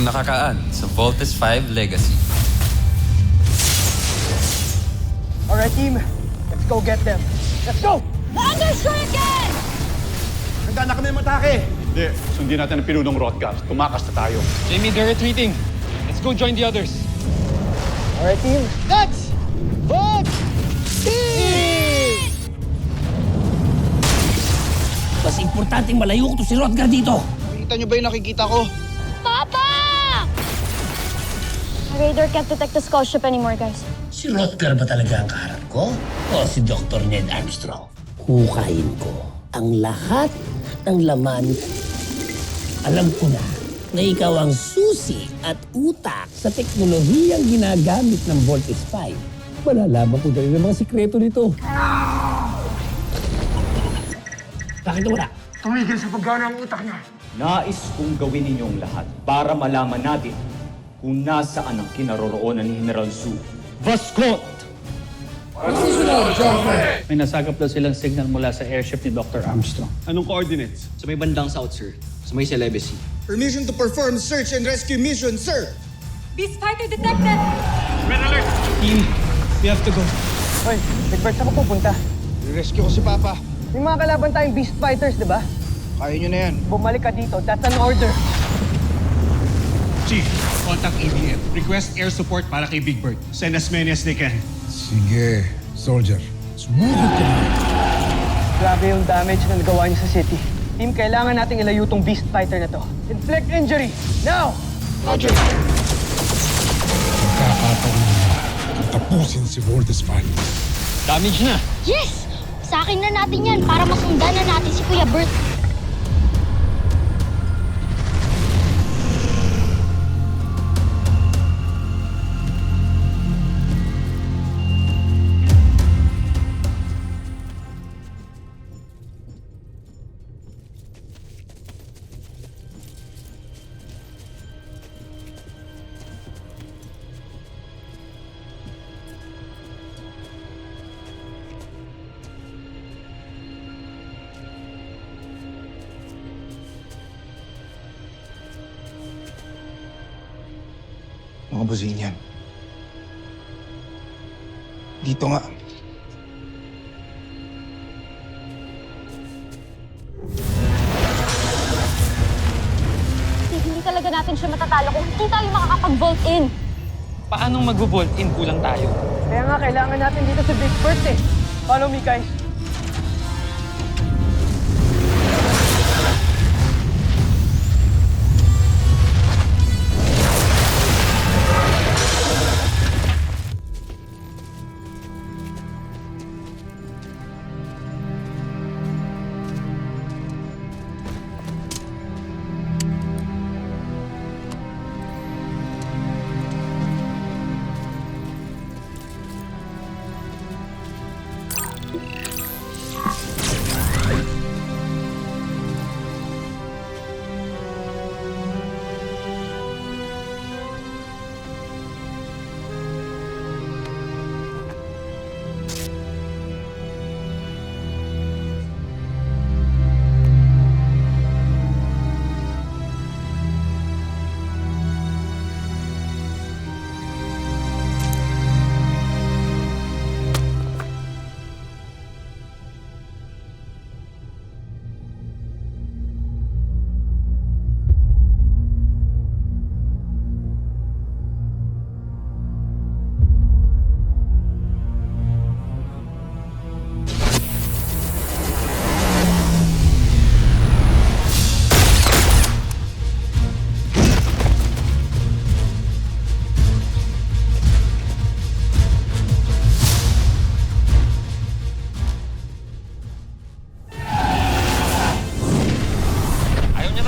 nakakaan sa Voltes 5 Legacy. Alright, team. Let's go get them. Let's go! Understricken! Handa na kami matake! Hindi, sundin natin ang pinunong Rothgar. Tumakas na tayo. Jamie, they're retreating. Let's go join the others. Alright, team. Let's vote! Mas importanteng malayo ko to si Rodgar dito. Nakita niyo ba yung nakikita ko? Papa! Radar can't detect the skull ship anymore, guys. Si Rodgar ba talaga ang kaharap ko? O si Dr. Ned Armstrong? Hukayin ko ang lahat ng laman. Alam ko na ikaw ang susi at utak sa teknolohiyang ginagamit ng Voltes 5. Malalaman ko dahil ng mga sikreto nito. Bakit wala? Tumigil sa paggana ang utak niya. Nais kong gawin ninyong lahat para malaman natin kung nasaan ang kinaroroonan ni General Su. Vascot! May nasagap daw silang signal mula sa airship ni Dr. Armstrong. Anong coordinates? Sa may bandang south, sir. Sa may Celebes. Permission to perform search and rescue mission, sir! Beast fighter detected! Team, we have to go. Hoy, Big Bird, saan ka pupunta? I-rescue ko si Papa. May mga kalaban tayong beast fighters, di ba? Kaya niyo na yan. Bumalik ka dito. That's an order. Chief, contact ABM. Request air support para kay Big Bird. Send as many as they can. Sige, soldier. Sumugod ka na. Grabe yung damage na nagawa niyo sa city. Team, kailangan nating ilayo tong beast fighter na to. Inflict injury! Now! Roger! Magkakataon na tapusin si Voltes 5. Damage na. Yes! Sa akin na natin yan para masundan na natin si Kuya Bert. Mga buzin yan. Dito nga. Hindi talaga natin siya matatalo kung hindi tayo makakapag-vault in. Paanong mag-vault in kulang tayo? Kaya nga, kailangan natin dito si Big Bird eh. Follow me, guys.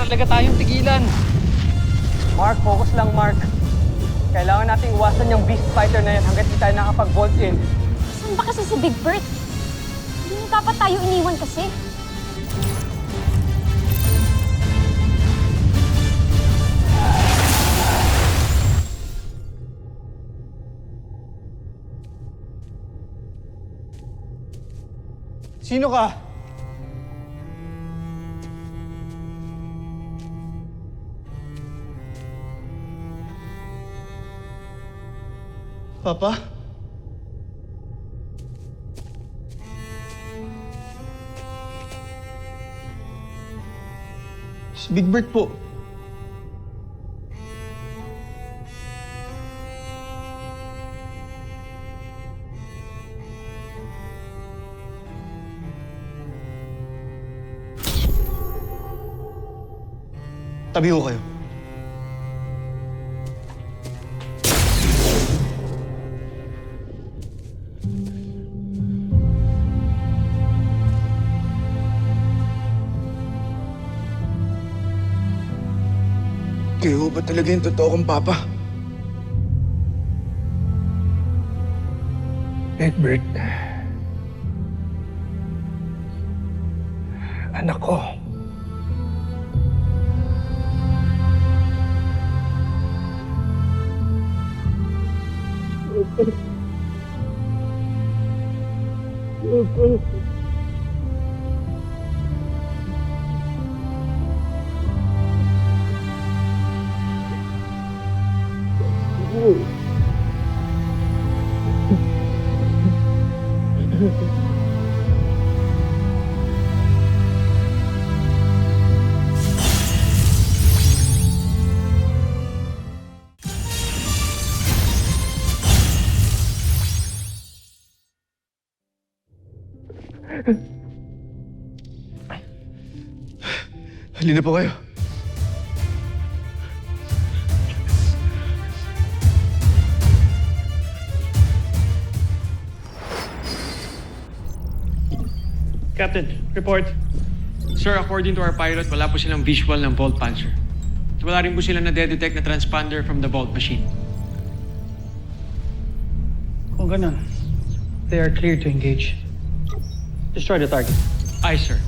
Talaga tayong tigilan. Mark, focus lang, Mark. Kailangan nating iwasan yung beast fighter na yan hanggat di tayo nakapag-vault in. Saan ba kasi si Big Bird? Hindi na dapat tayo iniwan kasi. Sino ka? Papa? Si Big Bird po. Tabi ko kayo. Kayo ba talaga yung totoo kong papa? Egbert. Anak ko. Halina po kayo. Captain, report. Sir, according to our pilot, wala po silang visual ng Volt Panzer. At wala rin po sila na-detect na transponder from the Volt machine. Kung ganun, they are clear to engage. Destroy the target. Aye, sir.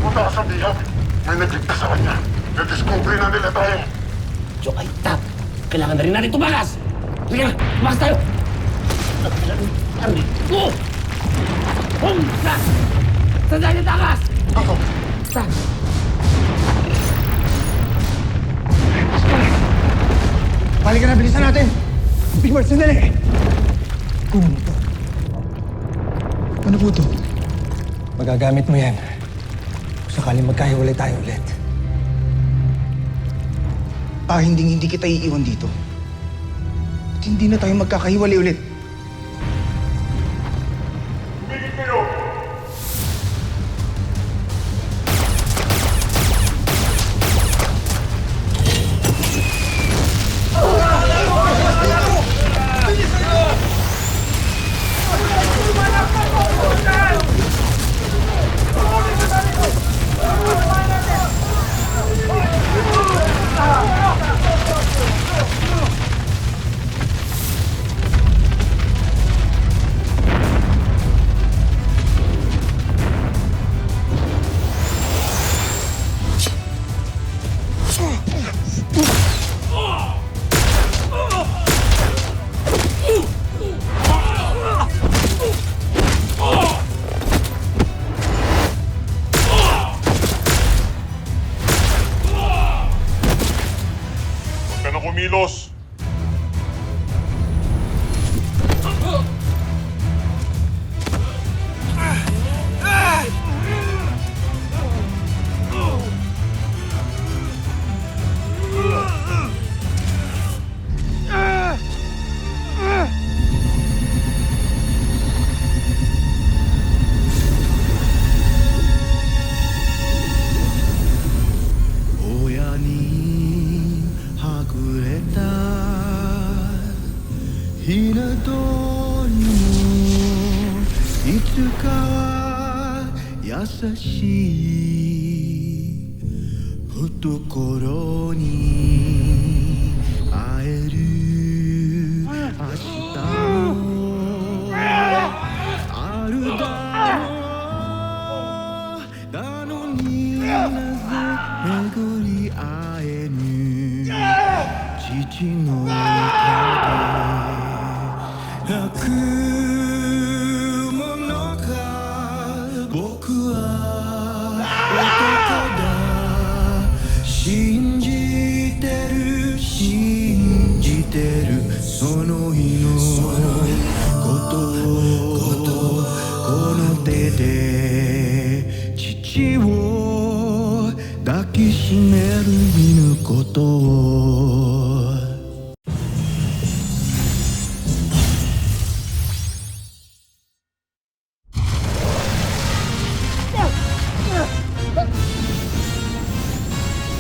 Punta ka sa bihag. May nagligtas sa kanya. Na-discovery na nila tayo. Joke ay tap. Kailangan na rin natin tumakas. Sige na, tumakas tayo. Aray ko! Sa! Saan tayo takas? Ako. Sa! Balik na, bilisan natin! Big Bird, sandali! Kunin mo to. Ano po to? Magagamit mo yan. Kung sakaling magkahiwalay tayo ulit. Hindi kita iiwan dito. At hindi na tayo magkakahiwalay ulit. Kumilos! Yeah!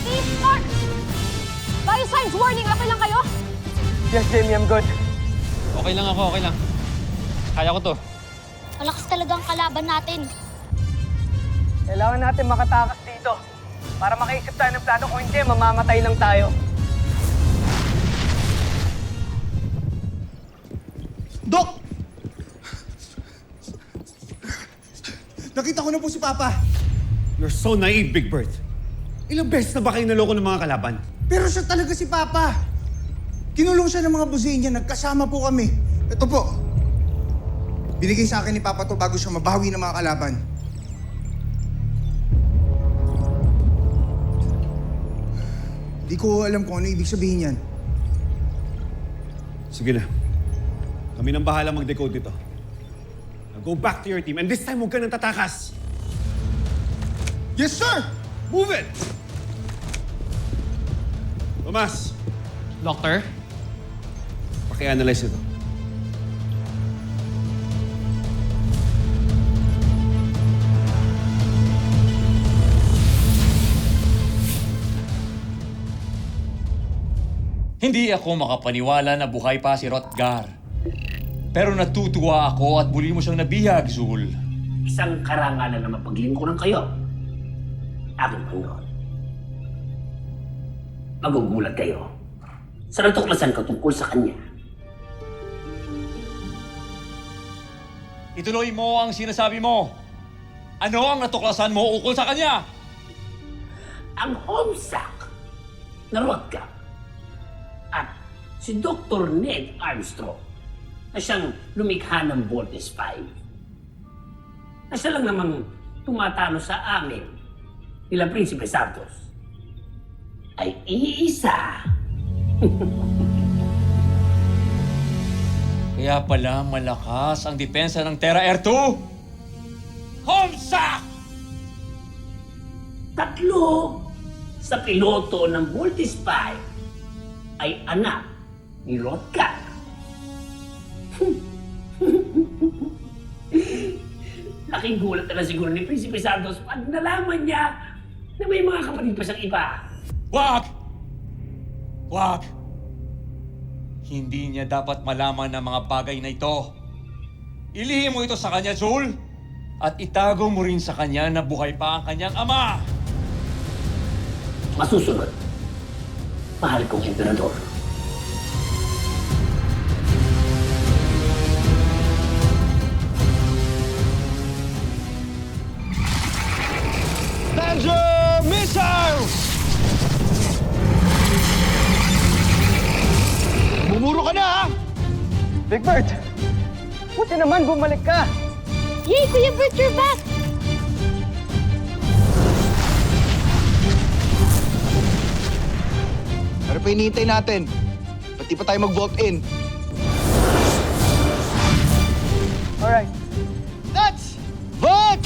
Steve, Mark! Biosigns warning, okay lang kayo? Yes, Jamie, I'm good. Okay lang ako, okay lang. Kaya ko to. Malakas talaga ang kalaban natin. Kailangan natin makatakas dito. Para makaisip tayo ng plano, kung hindi, mamamatay lang tayo. Dok! Nakita ko na po si Papa. You're so naive, Big Bird. Ilang beses na ba kayo naloko ng mga kalaban? Pero siya talaga si Papa. Kinulong siya ng mga busin niya. Nagkasama po kami. Ito po. Binigay sa akin ni Papa to bago siya mabawi ng mga kalaban. Di ko alam kung ano ibig sabihin yan. Sige na. Kami nang bahala mag-decode dito. Now go back to your team and this time huwag ka nang tatakas. Yes, sir! Move it! Tomas, Doctor? paki-analyze ito. Hindi ako makapaniwala na buhay pa si Rotgar. Pero natutuwa ako at muli mo siyang nabihag, Zul. Isang karangalan na mapaglingkuran kayo. Aking Panginoon. Magugulat kayo sa natuklasan ko tungkol sa kanya. Ituloy mo ang sinasabi mo. Ano ang natuklasan mo ukol sa kanya? Ang homesack na Rotgar at si Dr. Ned Armstrong na siyang lumikha ng Voltes 5 na siya lang namang tumatalo sa amin nila Prinsipe Santos ay iisa. Kaya pala malakas ang depensa ng Terra Air 2. Homesack! 3 sa piloto ng Voltes 5 ay anak ni Rotgar. Laking gulat na siguro ni Prinsipe Santos pag nalaman niya na may mga kapatid pa siyang iba. Wag! Wag! Hindi niya dapat malaman ang mga bagay na ito. Ilihim mo ito sa kanya, Zul! At itago mo rin sa kanya na buhay pa ang kanyang ama! Masusunod, mahal kong emperador. Danger missile! Bumuro ka na, ha? Big Bird! Buti naman bumalik ka! Yay, Kuya Bert, you're back! Ano pa hinihintay natin? Pati pa tayo mag-vault in. Alright. Let's vote!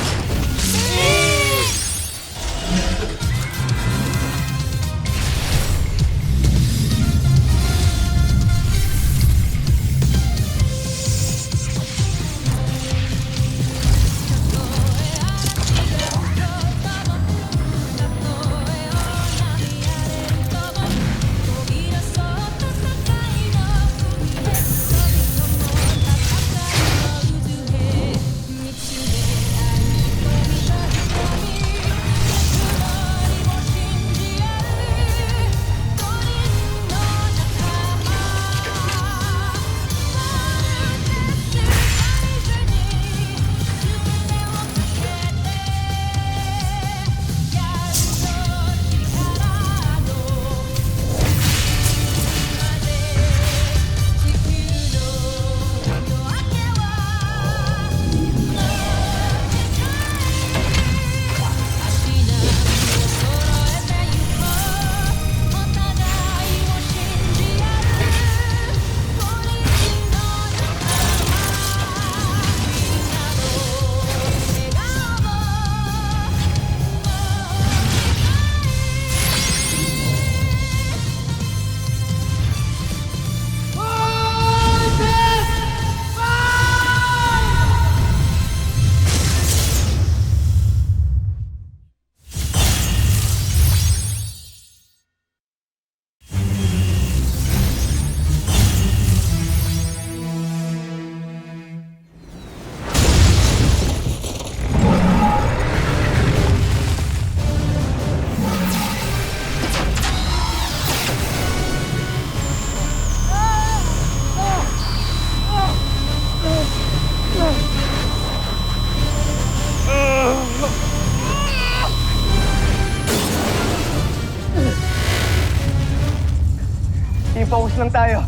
lang tayo.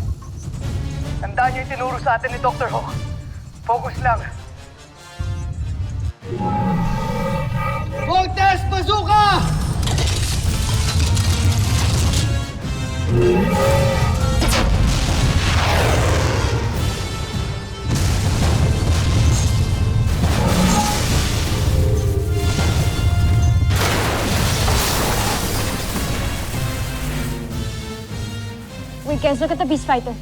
Tandaan niyo yung tinuro sa atin ni Dr. Ho. Focus lang. Voltes Bazooka! Wait, guys, look at the Beast Fighter.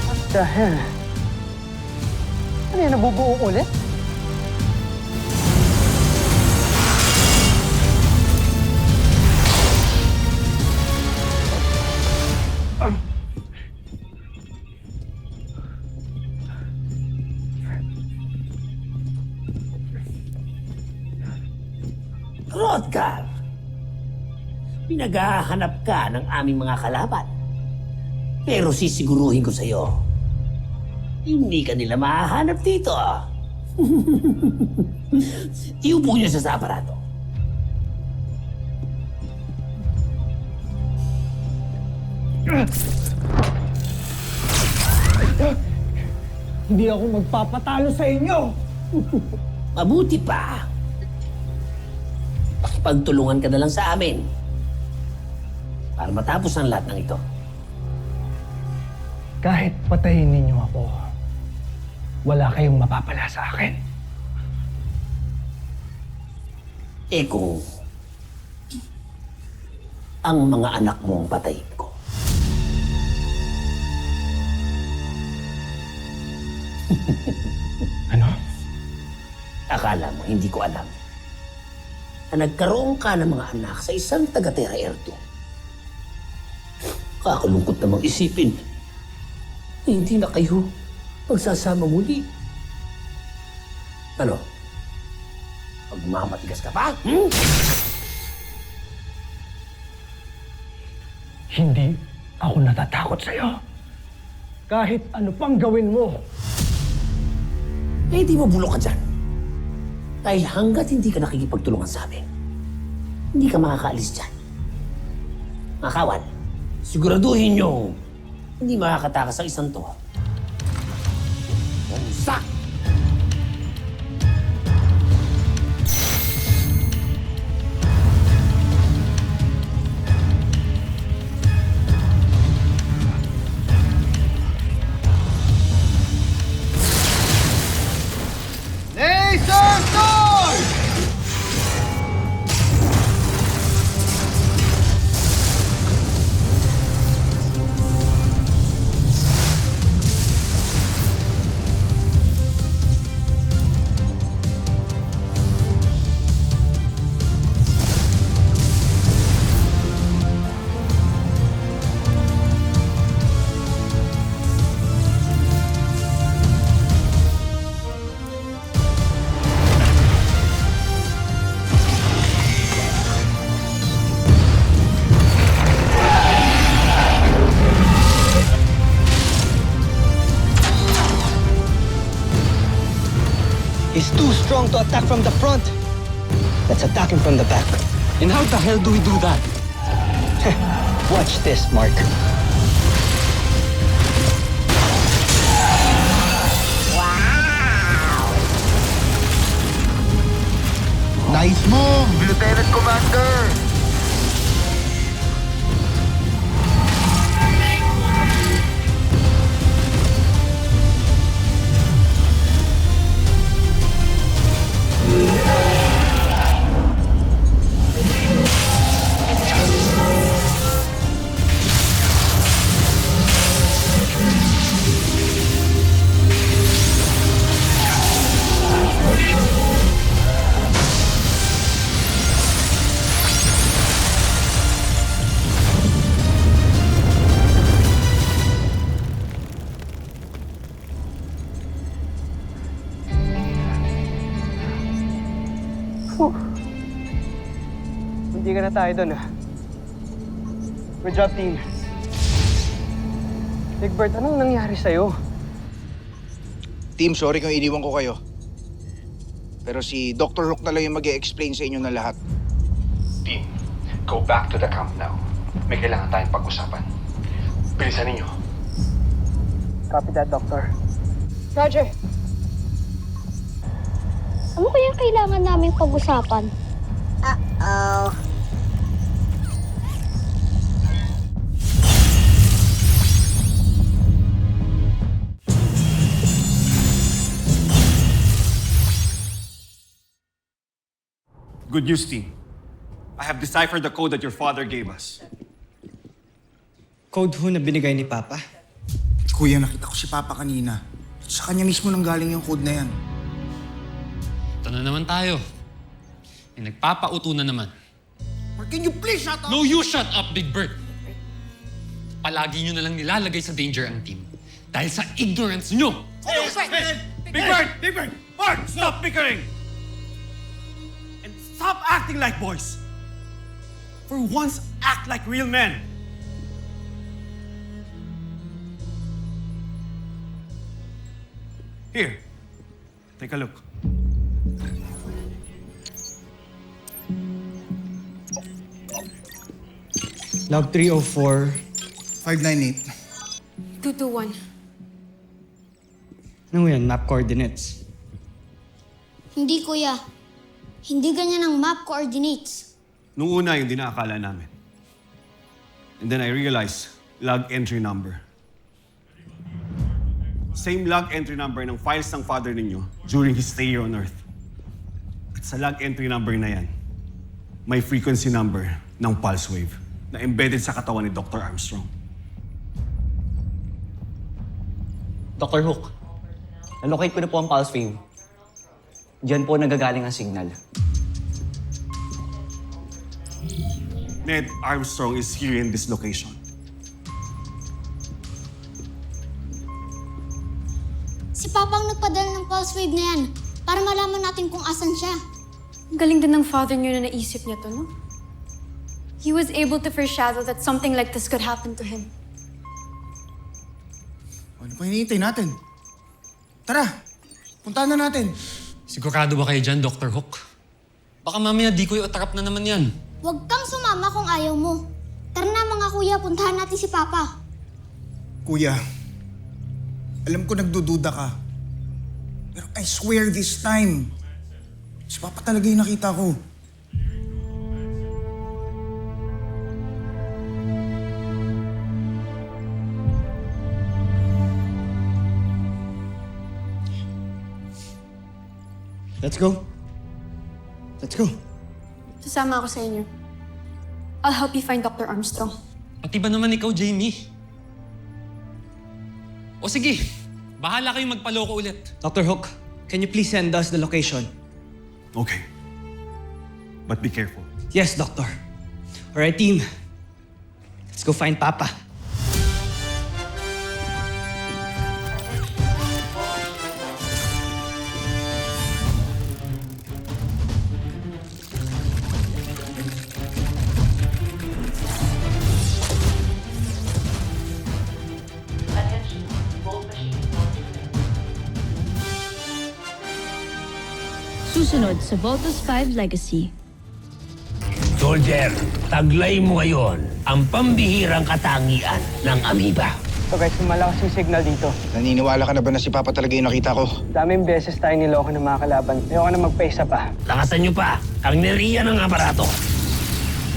What the hell? Ano yan, nabubuo ulit? Rodgar, pinaghahanap ka ng aming mga kalaban. Pero sisiguruhin ko sa'yo, hindi ka nila mahahanap dito. Iupo niyo siya sa aparato. Hindi ako magpapatalo sa inyo! Mabuti pa. Pakipagtulungan ka na lang sa amin para matapos ang lahat ng ito. Kahit patayin ninyo ako, wala kayong mapapala sa akin. Eh kung ang mga anak mo ang patayin ko. Ano? Akala mo, hindi ko alam na nagkaroon ka ng mga anak sa isang taga-Terra Erdo. Kakalungkot namang isipin na hindi na kayo magsasama muli. Ano? Magmamatigas ka pa? Hmm? Hindi ako natatakot sa'yo. Kahit ano pang gawin mo. Eh, di mabulok ka dyan. Dahil hanggat hindi ka nakikipagtulungan sa amin, hindi ka makakaalis dyan. Mga kawan, siguraduhin nyo hindi makakatakas ang isang to. Bumsak! Laser Sword! He's too strong to attack from the front. Let's attack him from the back. And how the hell do we do that? Watch this, Mark. Nice move, Lieutenant Commander! Hindi ka na tayo doon, ah. Good job, team. Big Bird, anong nangyari sa'yo? Team, sorry kung iniwan ko kayo. Pero si Dr. Hook na lang yung mag-e-explain sa inyo na lahat. Team, go back to the camp now. May kailangan tayong pag-usapan. Bilisan ninyo. Copy that, Doctor. Roger. Ano kayang kailangan naming pag-usapan? Good news, team. I have deciphered the code that your father gave us. Code ho na binigay ni Papa. Kuya, nakita ko si Papa kanina. Sa kanya mismo nang galing yung code na yan. Ito na naman tayo. May nagpapauto na naman. Or can you please shut up? No, you shut up, Big Bird! Palagi nyo na lang nilalagay sa danger ang team. Dahil sa ignorance nyo! Big Bird! Big Bird! Bart, stop bickering! And stop acting like boys! For once, act like real men! Here, take a look. Log 304. 598. 221. Ano yan? Map coordinates. Hindi, kuya. Hindi ganyan ang map coordinates. Nung una, yung dinaakala namin. And then I realized, log entry number. Same log entry number ng files ng father ninyo during his stay here on Earth. At sa log entry number na yan, may frequency number ng pulse wave na embedded sa katawan ni Dr. Armstrong. Dr. Hook, nalocate ko na po ang pulse wave. Diyan po nagagaling ang signal. Ned Armstrong is here in this location. Si Papa ang nagpadala ng pulse wave na yan para malaman natin kung asan siya. Galing din ng father niyo na naisip niya to, no? He was able to foreshadow that something like this could happen to him. Ano pa hinihintay natin? Tara, puntahan na natin. Sigurado ba kayo dyan, Dr. Hook? Baka mamaya di ko i-attrap na naman yan. Huwag kang sumama kung ayaw mo. Tara na mga kuya, puntahan natin si Papa. Kuya, alam ko nagdududa ka. Pero I swear this time, si Papa talaga yung nakita ko. Let's go. Let's go. Sasama ako sa inyo. I'll help you find Dr. Armstrong. Pati ba naman ikaw, Jamie? O sige, bahala kayong magpaloko ulit. Dr. Hook, can you please send us the location? Okay. But be careful. Yes, Doctor. All right, team. Let's go find Papa. Susunod sa Voltus 5 Legacy. Soldier, taglay mo ngayon ang pambihirang katangian ng amoeba. So guys, malakas yung signal dito. Naniniwala ka na ba na si Papa talaga yung nakita ko? Daming beses tayo niloko ng mga kalaban. Ayoko na magpaisa pa. Lakasan niyo pa ang neriya ng aparato.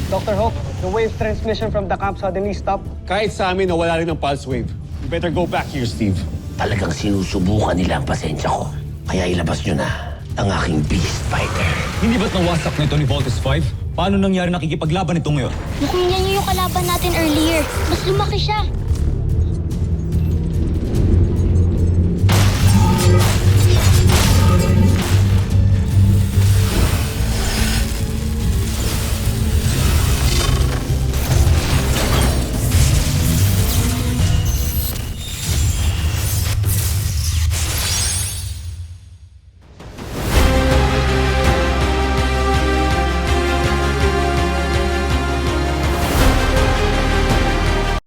Dr. Hook, the wave transmission from the camp suddenly stopped. Kahit sa amin, nawala rin ang pulse wave. You better go back here, Steve. Talagang sinusubukan nila ang pasensya ko. Kaya ilabas niyo na ang aking beast fighter. Hindi ba't nawasak na ito ni Voltus 5? Paano nangyari nakikipaglaban ito ngayon? Mukhang yan yung kalaban natin earlier. Mas lumaki siya.